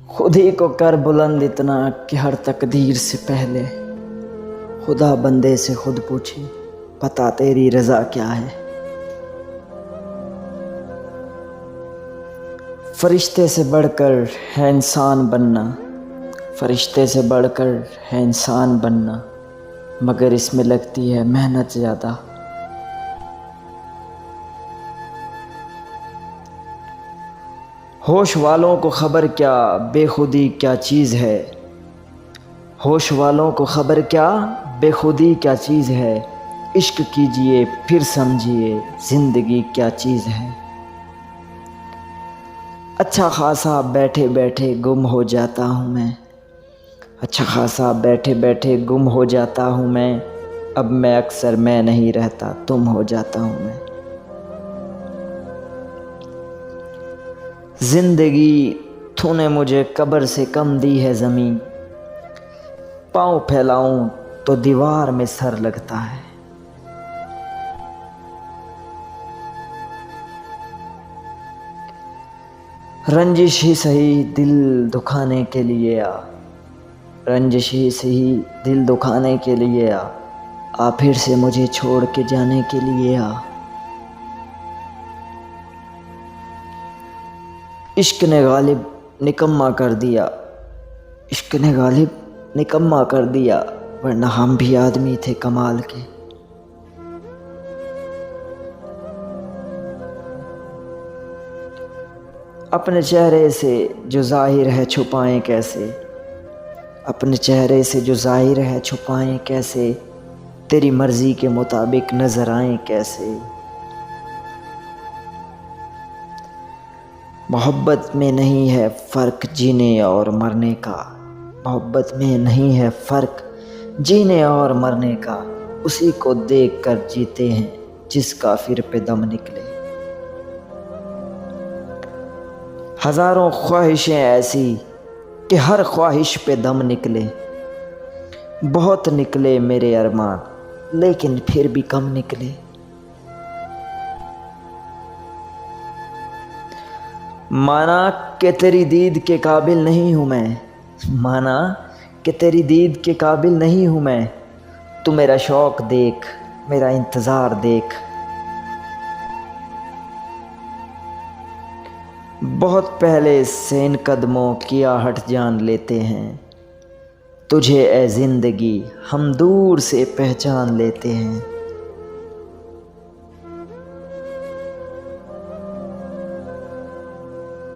खुद ही को कर बुलंद इतना कि हर तकदीर से पहले खुदा बंदे से खुद पूछे, पता तेरी रज़ा क्या है। फरिश्ते से बढ़कर है इंसान बनना, फरिश्ते से बढ़कर है इंसान बनना, मगर इसमें लगती है मेहनत ज़्यादा। होश वालों को खबर क्या बेखुदी क्या चीज़ है, होश वालों को खबर क्या बेखुदी क्या चीज़ है। इश्क कीजिए फिर समझिए ज़िंदगी क्या चीज़ है। अच्छा खासा बैठे बैठे गुम हो जाता हूँ मैं, अच्छा खासा बैठे बैठे गुम हो जाता हूँ मैं। अब मैं अक्सर मैं नहीं रहता तुम हो जाता हूँ मैं। ज़िंदगी तूने मुझे कब्र से कम दी है ज़मीन, पाँव फैलाऊं तो दीवार में सर लगता है। रंजिश ही सही दिल दुखाने के लिए आ, रंजिश ही सही दिल दुखाने के लिए आ फिर से मुझे छोड़ के जाने के लिए आ। इश्क ने गालिब निकम्मा कर दिया, इश्क ने गालिब निकम्मा कर दिया, वरना हम भी आदमी थे कमाल के। अपने चेहरे से जो जाहिर है छुपाएं कैसे, अपने चेहरे से जो जाहिर है छुपाएं कैसे। तेरी मर्जी के मुताबिक नजर आएं कैसे। मोहब्बत में नहीं है फ़र्क जीने और मरने का, मोहब्बत में नहीं है फ़र्क जीने और मरने का। उसी को देख कर जीते हैं जिसका फिर पे दम निकले। हज़ारों ख्वाहिशें ऐसी कि हर ख्वाहिश पे दम निकले। बहुत निकले मेरे अरमान लेकिन फिर भी कम निकले। माना कि तेरी दीद के काबिल नहीं हूँ मैं, माना कि तेरी दीद के काबिल नहीं हूँ मैं। तू मेरा शौक़ देख मेरा इंतज़ार देख। बहुत पहले से इन कदमों की आहट जान लेते हैं, तुझे ए ज़िंदगी हम दूर से पहचान लेते हैं।